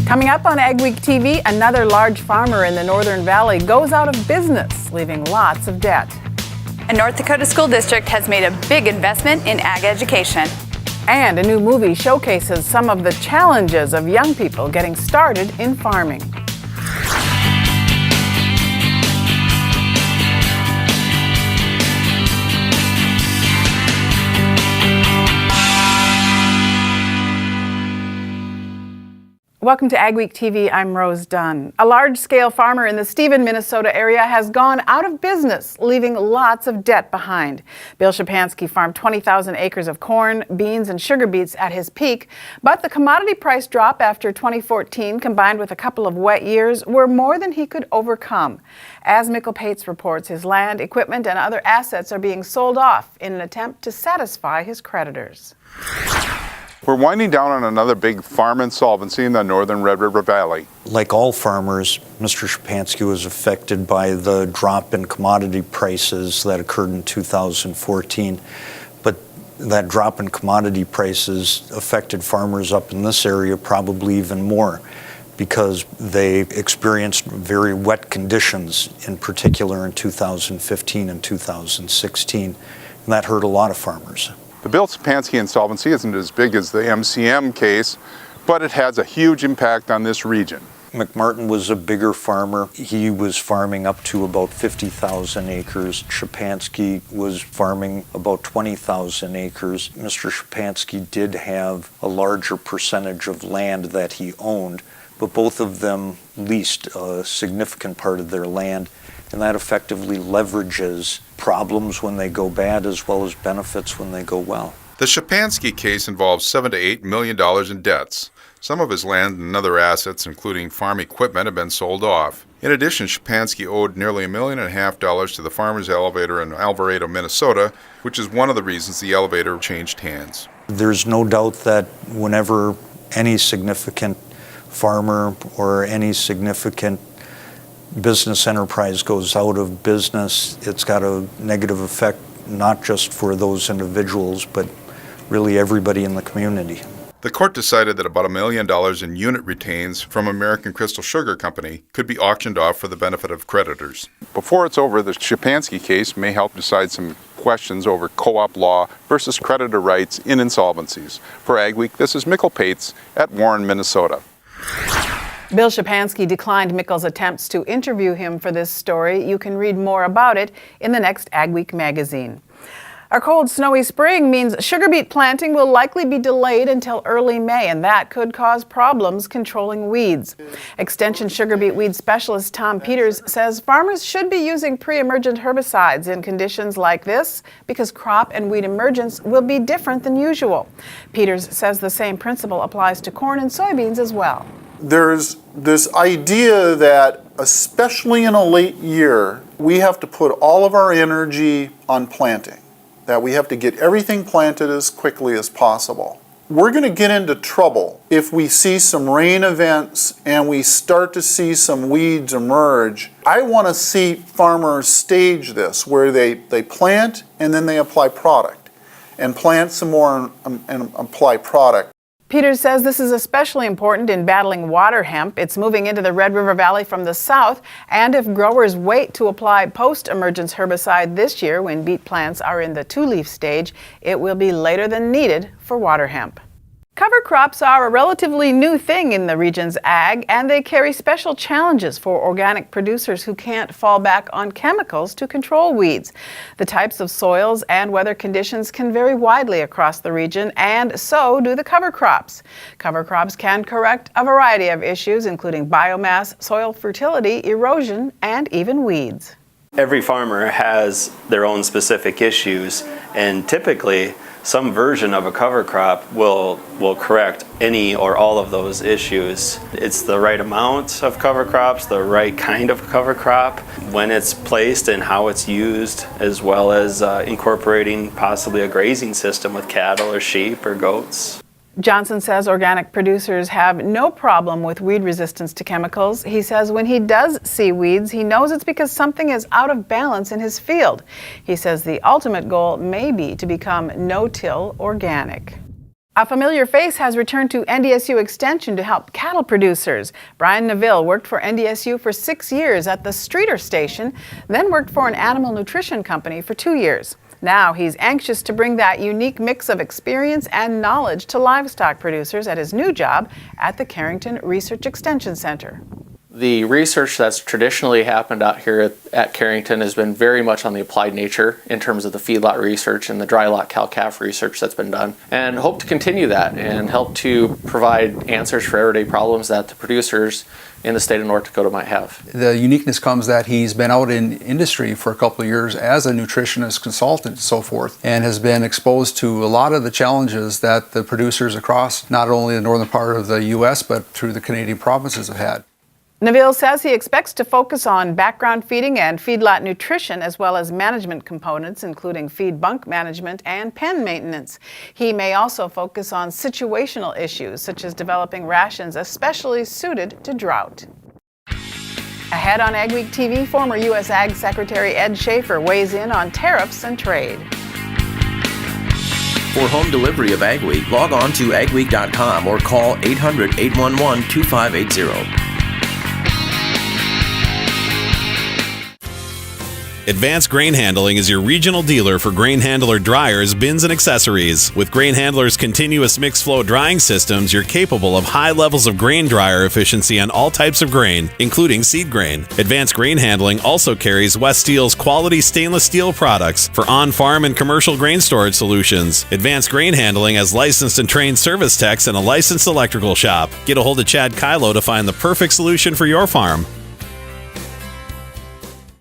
Coming up on AgweekTV, another large farmer in the Northern Valley goes out of business, leaving lots of debt. A North Dakota school district has made a big investment in ag education. And a new movie showcases some of the challenges of young people getting started in farming. Welcome to AgweekTV. I'm Rose Dunn. A large-scale farmer in the Stephen, Minnesota area has gone out of business, leaving lots of debt behind. Bill Sczepanski farmed 20,000 acres of corn, beans, and sugar beets at his peak, but the commodity price drop after 2014, combined with a couple of wet years, were more than he could overcome. As Mikkel Pates reports, his land, equipment, and other assets are being sold off in an attempt to satisfy his creditors. We're winding down on another big farm insolvency in the northern Red River Valley. Like all farmers, Mr. Sczepanski was affected by the drop in commodity prices that occurred in 2014. But that drop in commodity prices affected farmers up in this area probably even more, because they experienced very wet conditions, in particular in 2015 and 2016. And that hurt a lot of farmers. The Bill Sczepanski insolvency isn't as big as the MCM case, but it has a huge impact on this region. McMartin was a bigger farmer. He was farming up to about 50,000 acres. Sczepanski was farming about 20,000 acres. Mr. Sczepanski did have a larger percentage of land that he owned, but both of them leased a significant part of their land, and that effectively leverages problems when they go bad as well as benefits when they go well. The Sczepanski case involves $7 to $8 million in debts. Some of his land and other assets, including farm equipment, have been sold off. In addition, Sczepanski owed nearly $1.5 million to the Farmers Elevator in Alvarado, Minnesota, which is one of the reasons the elevator changed hands. There's no doubt that whenever any significant farmer or any significant business enterprise goes out of business, it's got a negative effect not just for those individuals, but really everybody in the community. The court decided that about $1 million in unit retains from American Crystal Sugar Company could be auctioned off for the benefit of creditors. Before it's over, the Sczepanski case may help decide some questions over co-op law versus creditor rights in insolvencies. For Ag Week, this is Mikkel Pates at Warren, Minnesota. Bill Sczepanski declined Mikkel's attempts to interview him for this story. You can read more about it in the next Ag Week magazine. A cold, snowy spring means sugar beet planting will likely be delayed until early May, and that could cause problems controlling weeds. Extension sugar beet weed specialist Tom Peters says farmers should be using pre-emergent herbicides in conditions like this because crop and weed emergence will be different than usual. Peters says the same principle applies to corn and soybeans as well. There's this idea that, especially in a late year, we have to put all of our energy on planting, that we have to get everything planted as quickly as possible. We're going to get into trouble if we see some rain events and we start to see some weeds emerge. I want to see farmers stage this, where they plant and then they apply product, and plant some more and apply product. Peters says this is especially important in battling water hemp. It's moving into the Red River Valley from the south, and if growers wait to apply post-emergence herbicide this year when beet plants are in the two-leaf stage, it will be later than needed for water hemp. Cover crops are a relatively new thing in the region's ag, and they carry special challenges for organic producers who can't fall back on chemicals to control weeds. The types of soils and weather conditions can vary widely across the region, and so do the cover crops. Cover crops can correct a variety of issues, including biomass, soil fertility, erosion, and even weeds. Every farmer has their own specific issues, and typically some version of a cover crop will correct any or all of those issues. It's the right amount of cover crops, the right kind of cover crop, when it's placed and how it's used, as well as incorporating possibly a grazing system with cattle or sheep or goats. Johnson says organic producers have no problem with weed resistance to chemicals. He says when he does see weeds, he knows it's because something is out of balance in his field. He says the ultimate goal may be to become no-till organic. A familiar face has returned to NDSU Extension to help cattle producers. Brian Neville worked for NDSU for 6 years at the Streeter Station, then worked for an animal nutrition company for 2 years. Now he's anxious to bring that unique mix of experience and knowledge to livestock producers at his new job at the Carrington Research Extension Center. The research that's traditionally happened out here at Carrington has been very much on the applied nature in terms of the feedlot research and the dry lot cow-calf research that's been done, and hope to continue that and help to provide answers for everyday problems that the producers in the state of North Dakota might have. The uniqueness comes that he's been out in industry for a couple of years as a nutritionist consultant and so forth, and has been exposed to a lot of the challenges that the producers across not only the northern part of the U.S. but through the Canadian provinces have had. Neville says he expects to focus on background feeding and feedlot nutrition, as well as management components, including feed bunk management and pen maintenance. He may also focus on situational issues, such as developing rations especially suited to drought. Ahead on AgweekTV, former U.S. Ag Secretary Ed Schaefer weighs in on tariffs and trade. For home delivery of Agweek, log on to agweek.com or call 800-811-2580. Advanced Grain Handling is your regional dealer for grain handler dryers, bins, and accessories. With Grain Handler's continuous mixed flow drying systems, you're capable of high levels of grain dryer efficiency on all types of grain, including seed grain. Advanced Grain Handling also carries West Steel's quality stainless steel products for on-farm and commercial grain storage solutions. Advanced Grain Handling has licensed and trained service techs and a licensed electrical shop. Get a hold of Chad Kylo to find the perfect solution for your farm.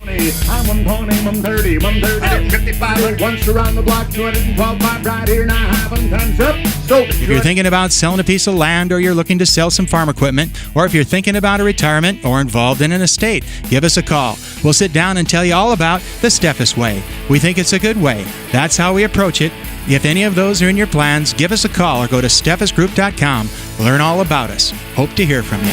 I'm 120, 130, 130, 55, once around the block, 212 pipe right here, now half them tons up. If you're thinking about selling a piece of land, or you're looking to sell some farm equipment, or if you're thinking about a retirement or involved in an estate, give us a call. We'll sit down and tell you all about the Steffes way. We think it's a good way. That's how we approach it. If any of those are in your plans, give us a call or go to steffesgroup.com. Learn all about us. Hope to hear from you.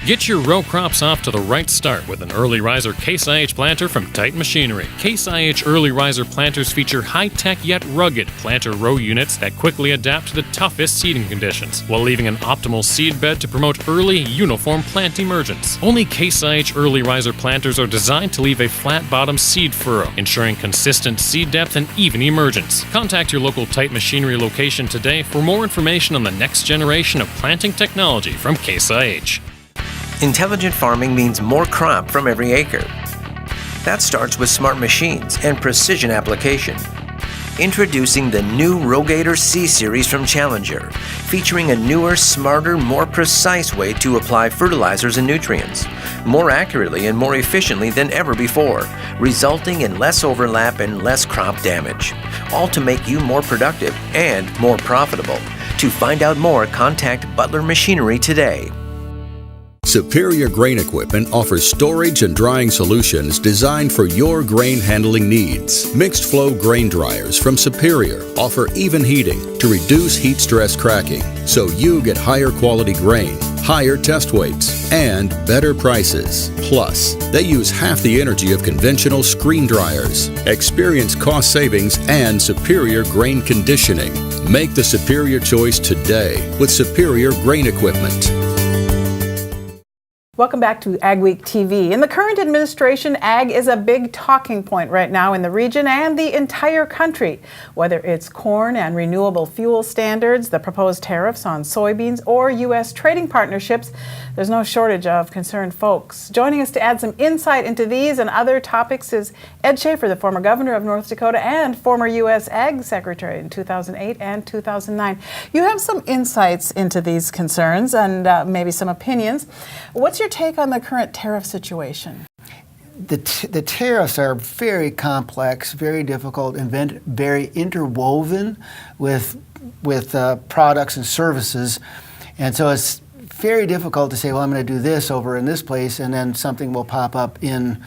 Get your row crops off to the right start with an early riser Case IH planter from Titan Machinery. Case IH early riser planters feature high-tech yet rugged planter row units that quickly adapt to the toughest seeding conditions, while leaving an optimal seed bed to promote early, uniform plant emergence. Only Case IH early riser planters are designed to leave a flat-bottom seed furrow, ensuring consistent seed depth and even emergence. Contact your local Titan Machinery location today for more information on the next generation of planting technology from Case IH. Intelligent farming means more crop from every acre. That starts with smart machines and precision application. Introducing the new Rogator C-Series from Challenger, featuring a newer, smarter, more precise way to apply fertilizers and nutrients, more accurately and more efficiently than ever before, resulting in less overlap and less crop damage, all to make you more productive and more profitable. To find out more, contact Butler Machinery today. Superior Grain Equipment offers storage and drying solutions designed for your grain handling needs. Mixed flow grain dryers from Superior offer even heating to reduce heat stress cracking, so you get higher quality grain, higher test weights, and better prices. Plus, they use half the energy of conventional screen dryers. Experience cost savings and superior grain conditioning. Make the superior choice today with Superior Grain Equipment. Welcome back to AgweekTV. In the current administration, ag is a big talking point right now in the region and the entire country. Whether it's corn and renewable fuel standards, the proposed tariffs on soybeans, or U.S. trading partnerships, there's no shortage of concerned folks. Joining us to add some insight into these and other topics is Ed Schaefer, the former governor of North Dakota and former U.S. Ag Secretary in 2008 and 2009. You have some insights into these concerns and maybe some opinions. What's your take on the current tariff situation? The tariffs are very complex, very difficult, and very interwoven with products and services. And so it's very difficult to say, well, I'm going to do this over in this place, and then something will pop up in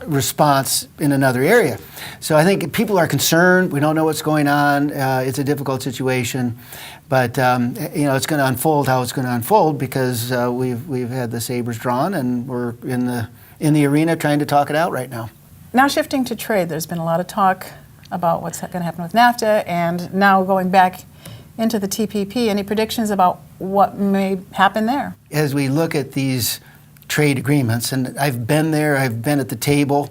response in another area. So I think people are concerned. We don't know what's going on. It's a difficult situation. But it's going to unfold how it's going to unfold because we've had the sabers drawn and we're in the arena trying to talk it out right now. Now shifting to trade, there's been a lot of talk about what's going to happen with NAFTA and now going back into the TPP. Any predictions about what may happen there? As we look at these trade agreements, and I've been there, I've been at the table,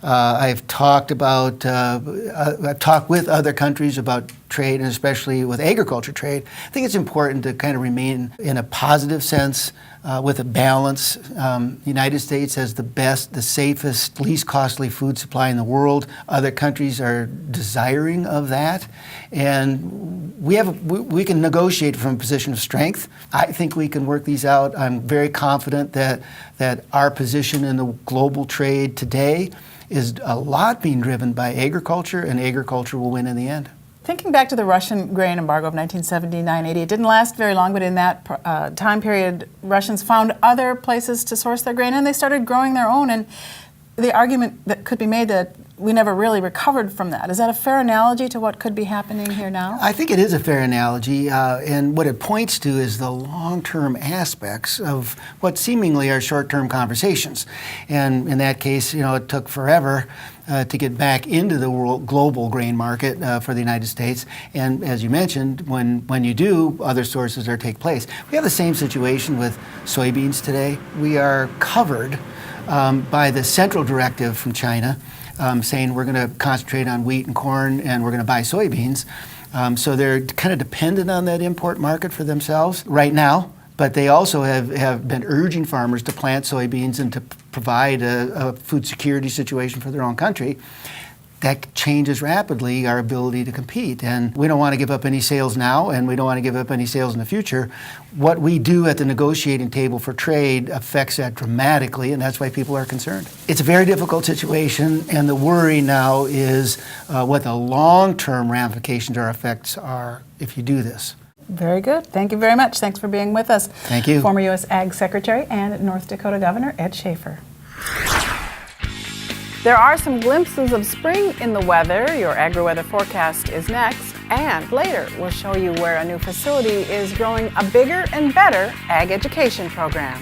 I've talked with other countries about trade, and especially with agriculture trade. I think it's important to kind of remain in a positive sense with a balance. The United States has the best, the safest, least costly food supply in the world. Other countries are desiring of that, and we can negotiate from a position of strength. I think we can work these out. I'm very confident that our position in the global trade today is a lot being driven by agriculture, and agriculture will win in the end. Thinking back to the Russian grain embargo of 1979-80, it didn't last very long, but in that time period, Russians found other places to source their grain, and they started growing their own. And the argument that could be made that we never really recovered from that. Is that a fair analogy to what could be happening here now? I think it is a fair analogy, and what it points to is the long-term aspects of what seemingly are short-term conversations. And in that case, it took forever to get back into the global grain market for the United States. And as you mentioned, when you do, other sources take place. We have the same situation with soybeans today. We are covered by the central directive from China saying we're going to concentrate on wheat and corn and we're going to buy soybeans. So they're kind of dependent on that import market for themselves right now. But they also have been urging farmers to plant soybeans and to provide a food security situation for their own country. That changes rapidly our ability to compete. And we don't want to give up any sales now, and we don't want to give up any sales in the future. What we do at the negotiating table for trade affects that dramatically, and that's why people are concerned. It's a very difficult situation, and the worry now is what the long-term ramifications or effects are if you do this. Very good. Thank you very much. Thanks for being with us. Thank you. Former U.S. Ag Secretary and North Dakota Governor Ed Schaefer. There are some glimpses of spring in the weather. Your AgriWeather forecast is next. And later, we'll show you where a new facility is growing a bigger and better ag education program.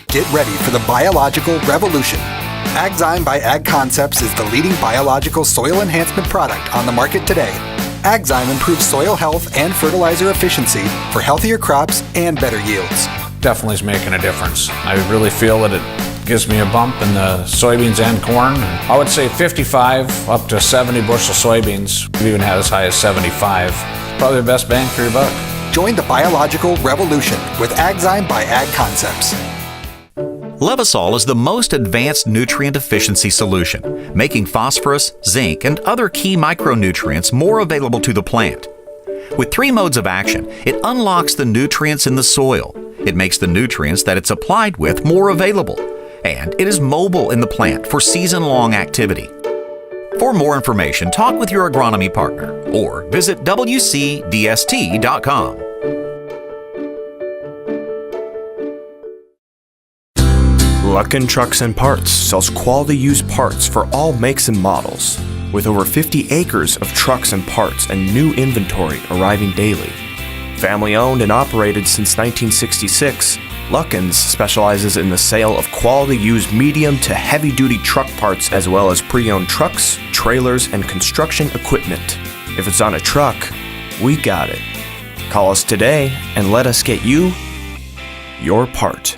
Get ready for the biological revolution. Agzyme by Ag Concepts is the leading biological soil enhancement product on the market today. Agzyme improves soil health and fertilizer efficiency for healthier crops and better yields. Definitely is making a difference. I really feel that it gives me a bump in the soybeans and corn. I would say 55 up to 70 bushel soybeans. We've even had as high as 75. Probably the best bang for your buck. Join the biological revolution with Agzyme by Ag Concepts. Levosol is the most advanced nutrient efficiency solution, making phosphorus, zinc, and other key micronutrients more available to the plant. With 3 modes of action, it unlocks the nutrients in the soil. It makes the nutrients that it's applied with more available, and it is mobile in the plant for season-long activity. For more information, talk with your agronomy partner or visit wcdst.com. Luckin Trucks and Parts sells quality used parts for all makes and models. With over 50 acres of trucks and parts and new inventory arriving daily. Family owned and operated since 1966, Luckin's specializes in the sale of quality used medium to heavy duty truck parts as well as pre-owned trucks, trailers, and construction equipment. If it's on a truck, we got it. Call us today and let us get you your part.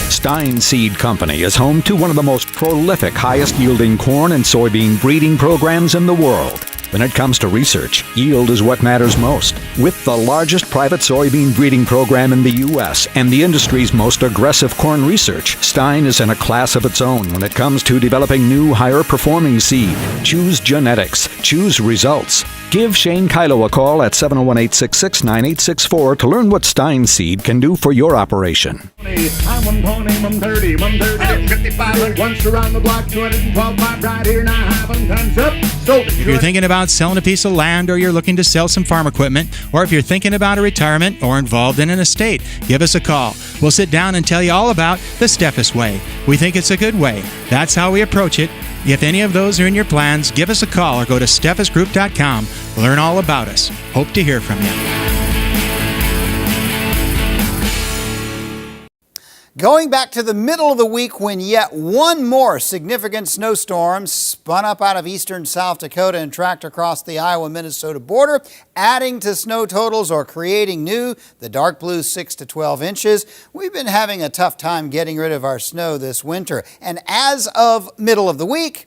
Stein Seed Company is home to one of the most prolific, highest-yielding corn and soybean breeding programs in the world. When it comes to research, yield is what matters most. With the largest private soybean breeding program in the U.S. and the industry's most aggressive corn research, Stein is in a class of its own when it comes to developing new, higher-performing seed. Choose genetics. Choose results. Give Shane Kylo a call at 701-866-9864 to learn what Stein Seed can do for your operation. I'm 130, 55, once around the block, 212 right here, now have them times up. So if you're thinking about selling a piece of land, or you're looking to sell some farm equipment, or if you're thinking about a retirement or involved in an estate, give us a call. We'll sit down and tell you all about the Steffes way. We think it's a good way. That's how we approach it. If any of those are in your plans, give us a call or go to steffesgroup.com. Learn all about us. Hope to hear from you. Going back to the middle of the week when yet one more significant snowstorm spun up out of eastern South Dakota and tracked across the Iowa-Minnesota border, adding to snow totals or creating new, the dark blue 6 to 12 inches. We've been having a tough time getting rid of our snow this winter. And as of middle of the week,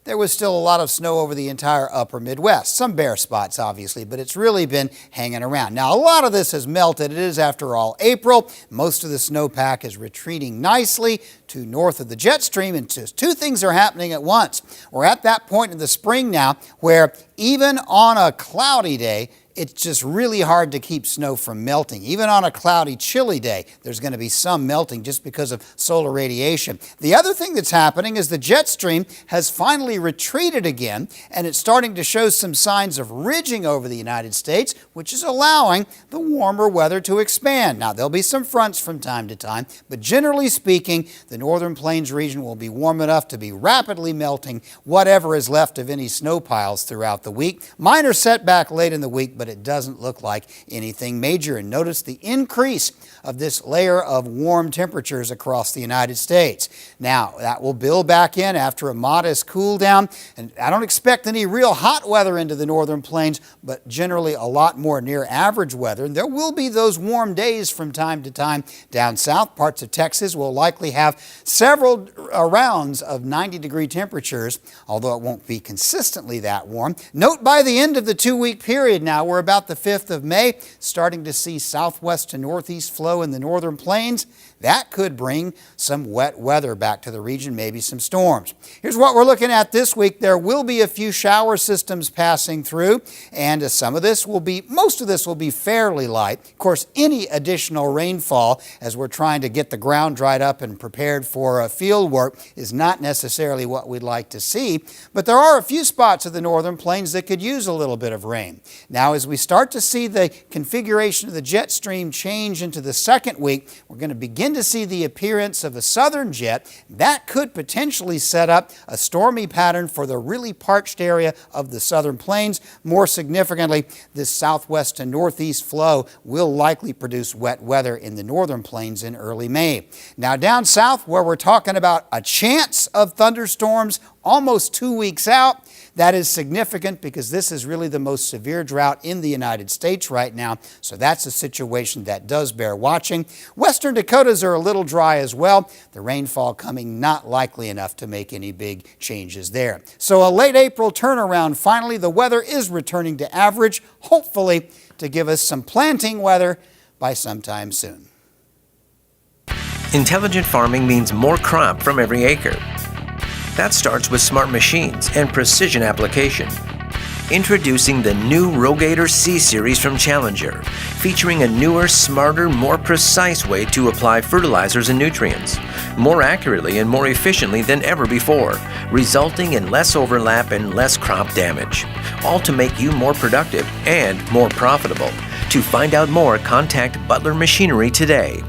there was still a lot of snow over the entire upper Midwest. Some bare spots, obviously, but it's really been hanging around. Now, a lot of this has melted. It is, after all, April. Most of the snowpack is retreating nicely to north of the jet stream, and two things are happening at once. We're at that point in the spring now where even on a cloudy day, it's just really hard to keep snow from melting. Even on a cloudy, chilly day, there's going to be some melting just because of solar radiation. The other thing that's happening is the jet stream has finally retreated again, and it's starting to show some signs of ridging over the United States, which is allowing the warmer weather to expand. Now, there'll be some fronts from time to time, but generally speaking, the Northern Plains region will be warm enough to be rapidly melting whatever is left of any snow piles throughout the week. Minor setback late in the week, but it doesn't look like anything major. And notice the increase of this layer of warm temperatures across the United States. Now, that will build back in after a modest cool down. And I don't expect any real hot weather into the Northern Plains, but generally a lot more near average weather. And there will be those warm days from time to time down south. Parts of Texas will likely have several rounds of 90-degree temperatures, although it won't be consistently that warm. Note by the end of the 2-week period now, we're about the 5th of May, starting to see southwest to northeast flow in the Northern Plains. That could bring some wet weather back to the region, maybe some storms. Here's what we're looking at this week. There will be a few shower systems passing through, and most of this will be fairly light. Of course, any additional rainfall, as we're trying to get the ground dried up and prepared for field work, is not necessarily what we'd like to see, but there are a few spots of the Northern Plains that could use a little bit of rain. Now, as we start to see the configuration of the jet stream change into the second week, we're going to begin to see the appearance of a southern jet. That could potentially set up a stormy pattern for the really parched area of the Southern Plains. More significantly, this southwest to northeast flow will likely produce wet weather in the Northern Plains in early May. Now, down south, where we're talking about a chance of thunderstorms almost 2 weeks out, that is significant because this is really the most severe drought in the United States right now, so that's a situation that does bear watching. Western Dakotas are a little dry as well. The rainfall coming not likely enough to make any big changes there. So a late April turnaround. Finally, the weather is returning to average, hopefully to give us some planting weather by sometime soon. Intelligent farming means more crop from every acre. That starts with smart machines and precision application. Introducing the new Rogator C-Series from Challenger, featuring a newer, smarter, more precise way to apply fertilizers and nutrients, more accurately and more efficiently than ever before, resulting in less overlap and less crop damage, all to make you more productive and more profitable. To find out more, contact Butler Machinery today.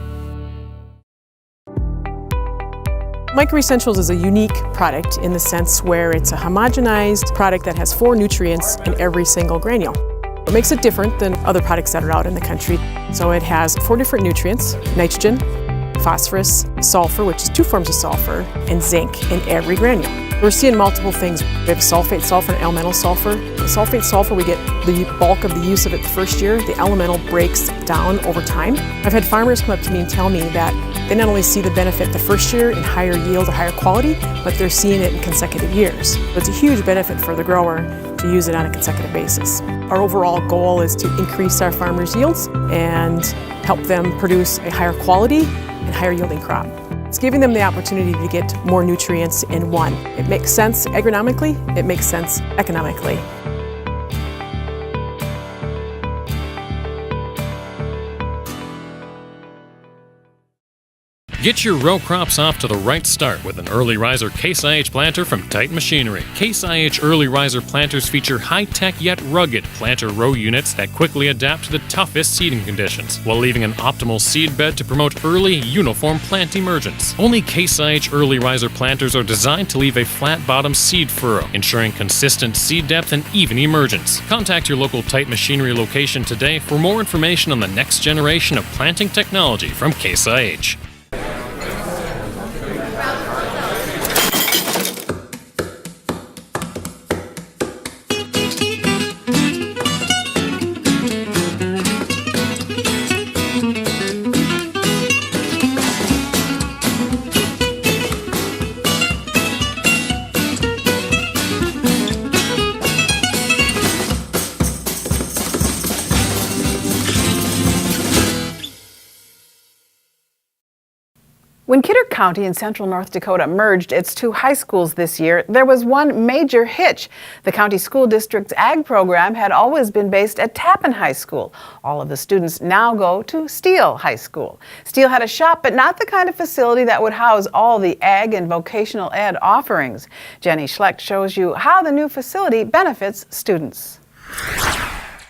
Micro Essentials is a unique product in the sense where it's a homogenized product that has 4 nutrients in every single granule. What makes it different than other products that are out in the country? So it has 4 different nutrients: nitrogen, phosphorus, sulfur, which is 2 forms of sulfur, and zinc in every granule. We're seeing multiple things. We have sulfate sulfur and elemental sulfur. The sulfate sulfur, we get the bulk of the use of it the first year. The elemental breaks down over time. I've had farmers come up to me and tell me that they not only see the benefit the first year in higher yield or higher quality, but they're seeing it in consecutive years. So it's a huge benefit for the grower to use it on a consecutive basis. Our overall goal is to increase our farmers' yields and help them produce a higher quality and higher yielding crop. It's giving them the opportunity to get more nutrients in one. It makes sense agronomically, it makes sense economically. Get your row crops off to the right start with an early riser Case IH planter from Titan Machinery. Case IH early riser planters feature high-tech yet rugged planter row units that quickly adapt to the toughest seeding conditions, while leaving an optimal seed bed to promote early, uniform plant emergence. Only Case IH early riser planters are designed to leave a flat-bottom seed furrow, ensuring consistent seed depth and even emergence. Contact your local Titan Machinery location today for more information on the next generation of planting technology from Case IH. When Kidder County in central North Dakota merged its two high schools this year, there was one major hitch. The county school district's ag program had always been based at Tappan High School. All of the students now go to Steele High School. Steele had a shop, but not the kind of facility that would house all the ag and vocational ed offerings. Jenny Schlecht shows you how the new facility benefits students.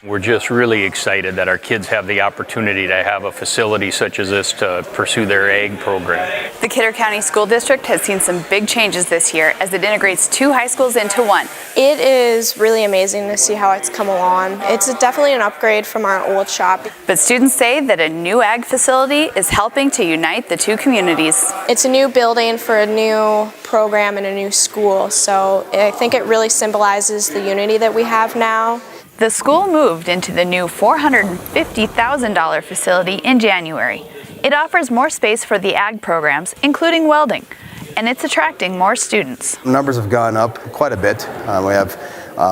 We're just really excited that our kids have the opportunity to have a facility such as this to pursue their ag program. The Kidder County School District has seen some big changes this year as it integrates two high schools into one. It is really amazing to see how it's come along. It's definitely an upgrade from our old shop. But students say that a new ag facility is helping to unite the two communities. It's a new building for a new program and a new school, so I think it really symbolizes the unity that we have now. The school moved into the new $450,000 facility in January. It offers more space for the ag programs, including welding, and it's attracting more students. Numbers have gone up quite a bit. We have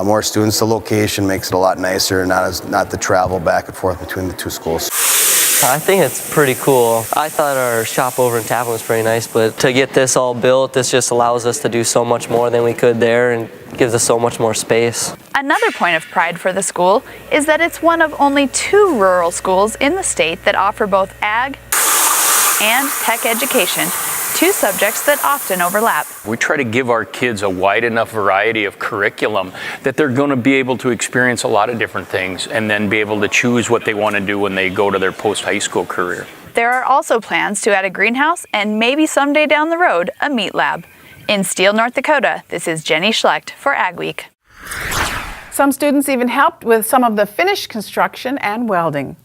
more students. The location makes it a lot nicer, not the travel back and forth between the two schools. I think it's pretty cool. I thought our shop over in Tappan was pretty nice, but to get this all built, this just allows us to do so much more than we could there and gives us so much more space. Another point of pride for the school is that it's one of only two rural schools in the state that offer both ag and tech education, two subjects that often overlap. We try to give our kids a wide enough variety of curriculum that they're going to be able to experience a lot of different things and then be able to choose what they want to do when they go to their post-high school career. There are also plans to add a greenhouse and maybe someday down the road, a meat lab. In Steele, North Dakota, this is Jenny Schlecht for Ag Week. Some students even helped with some of the finished construction and welding.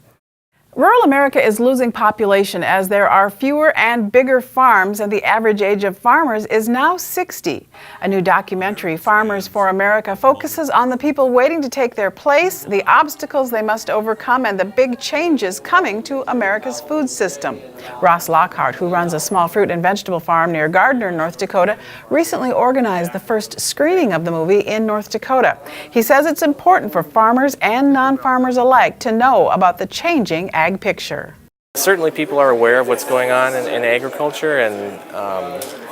Rural America is losing population as there are fewer and bigger farms, and the average age of farmers is now 60. A new documentary, Farmers for America, focuses on the people waiting to take their place, the obstacles they must overcome, and the big changes coming to America's food system. Ross Lockhart, who runs a small fruit and vegetable farm near Gardner, North Dakota, recently organized the first screening of the movie in North Dakota. He says it's important for farmers and non-farmers alike to know about the changing ag picture. Certainly people are aware of what's going on in agriculture, and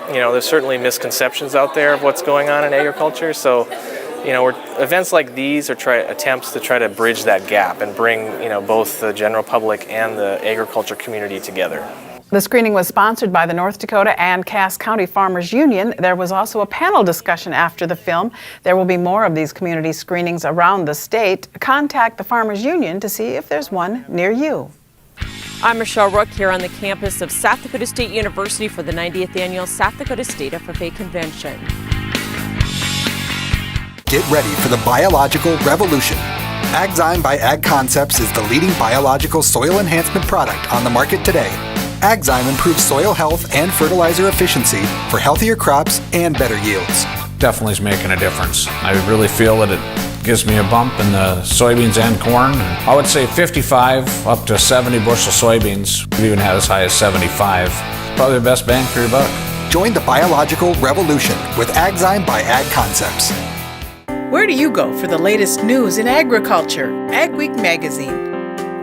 there's certainly misconceptions out there of what's going on in agriculture. So events like these are attempts to try to bridge that gap and bring both the general public and the agriculture community together. The screening was sponsored by the North Dakota and Cass County Farmers Union. There was also a panel discussion after the film. There will be more of these community screenings around the state. Contact the Farmers Union to see if there's one near you. I'm Michelle Rook here on the campus of South Dakota State University for the 90th Annual South Dakota State FFA Convention. Get ready for the biological revolution. Agzyme by Ag Concepts is the leading biological soil enhancement product on the market today. Agzyme improves soil health and fertilizer efficiency for healthier crops and better yields. Definitely is making a difference. I really feel that it gives me a bump in the soybeans and corn. I would say 55 up to 70 bushel soybeans. We've even had as high as 75. Probably the best bang for your buck. Join the biological revolution with Agzyme by Ag Concepts. Where do you go for the latest news in agriculture? Ag Week magazine.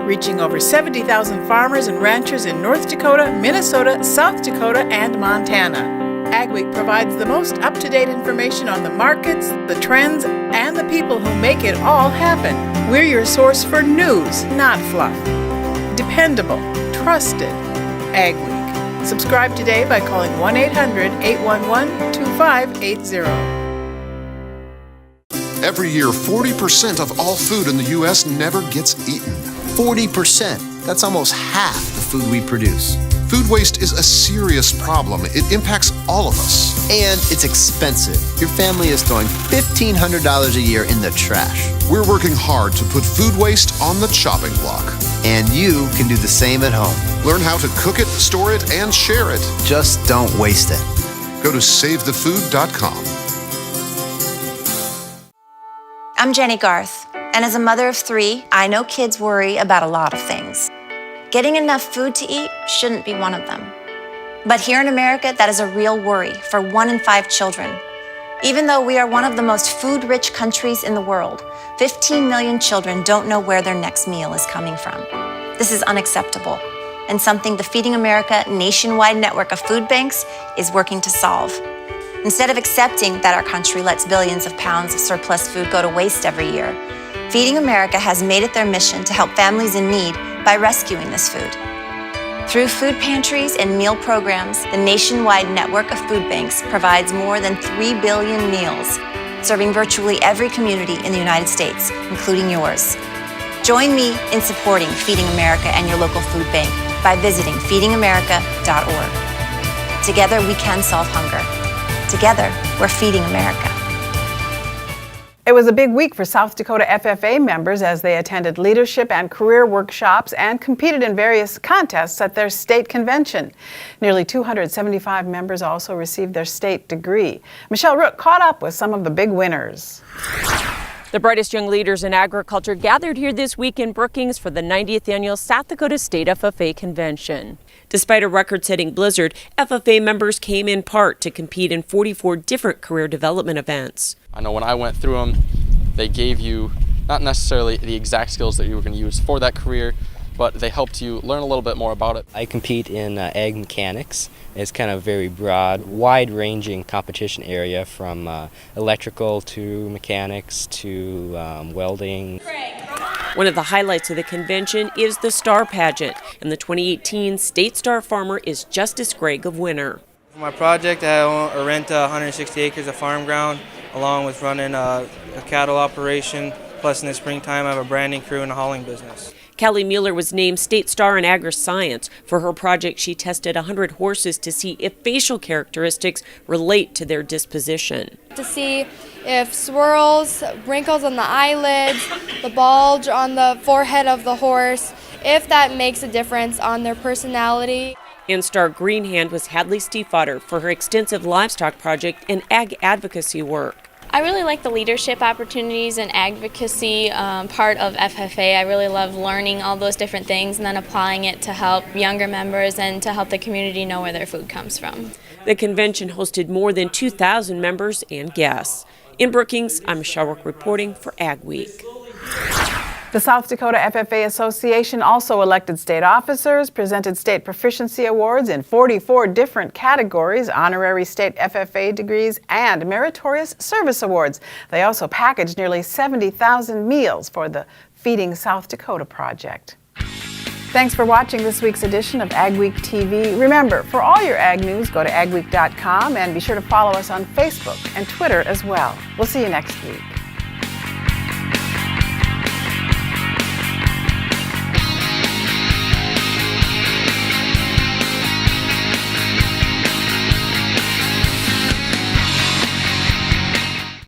Reaching over 70,000 farmers and ranchers in North Dakota, Minnesota, South Dakota, and Montana. Ag Week provides the most up-to-date information on the markets, the trends, and the people who make it all happen. We're your source for news, not fluff. Dependable, trusted. Ag Week. Subscribe today by calling 1-800-811-2580. Every year, 40% of all food in the U.S. never gets eaten. 40%. That's almost half the food we produce. Food waste is a serious problem. It impacts all of us. And it's expensive. Your family is throwing $1,500 a year in the trash. We're working hard to put food waste on the chopping block. And you can do the same at home. Learn how to cook it, store it, and share it. Just don't waste it. Go to SaveTheFood.com. I'm Jenny Garth, and as a mother of 3, I know kids worry about a lot of things. Getting enough food to eat shouldn't be one of them. But here in America, that is a real worry for 1 in 5 children. Even though we are one of the most food-rich countries in the world, 15 million children don't know where their next meal is coming from. This is unacceptable, and something the Feeding America nationwide network of food banks is working to solve. Instead of accepting that our country lets billions of pounds of surplus food go to waste every year, Feeding America has made it their mission to help families in need by rescuing this food. Through food pantries and meal programs, the nationwide network of food banks provides more than 3 billion meals, serving virtually every community in the United States, including yours. Join me in supporting Feeding America and your local food bank by visiting feedingamerica.org. Together we can solve hunger. Together, we're feeding America. It was a big week for South Dakota FFA members as they attended leadership and career workshops and competed in various contests at their state convention. Nearly 275 members also received their state degree. Michelle Rook caught up with some of the big winners. The brightest young leaders in agriculture gathered here this week in Brookings for the 90th annual South Dakota State FFA Convention. Despite a record-setting blizzard, FFA members came in part to compete in 44 different career development events. I know when I went through them, they gave you not necessarily the exact skills that you were going to use for that career, but they helped you learn a little bit more about it. I compete in ag mechanics. It's kind of very broad, wide-ranging competition area from electrical to mechanics to welding. One of the highlights of the convention is the Star Pageant, and the 2018 State Star Farmer is Justice Gregg of winner. For my project, I rent 160 acres of farm ground, along with running a cattle operation. Plus, in the springtime, I have a branding crew and a hauling business. Callie Mueller was named State Star in Agri-Science. For her project, she tested 100 horses to see if facial characteristics relate to their disposition. To see if swirls, wrinkles on the eyelids, the bulge on the forehead of the horse, if that makes a difference on their personality. And Star Greenhand was Hadley Stiefvater for her extensive livestock project and ag advocacy work. I really like the leadership opportunities and advocacy part of FFA. I really love learning all those different things and then applying it to help younger members and to help the community know where their food comes from. The convention hosted more than 2,000 members and guests. In Brookings, I'm Michelle Rook reporting for Ag Week. The South Dakota FFA Association also elected state officers, presented state proficiency awards in 44 different categories, honorary state FFA degrees, and meritorious service awards. They also packaged nearly 70,000 meals for the Feeding South Dakota project. Thanks for watching this week's edition of AgweekTV. Remember, for all your ag news, go to agweek.com and be sure to follow us on Facebook and Twitter as well. We'll see you next week.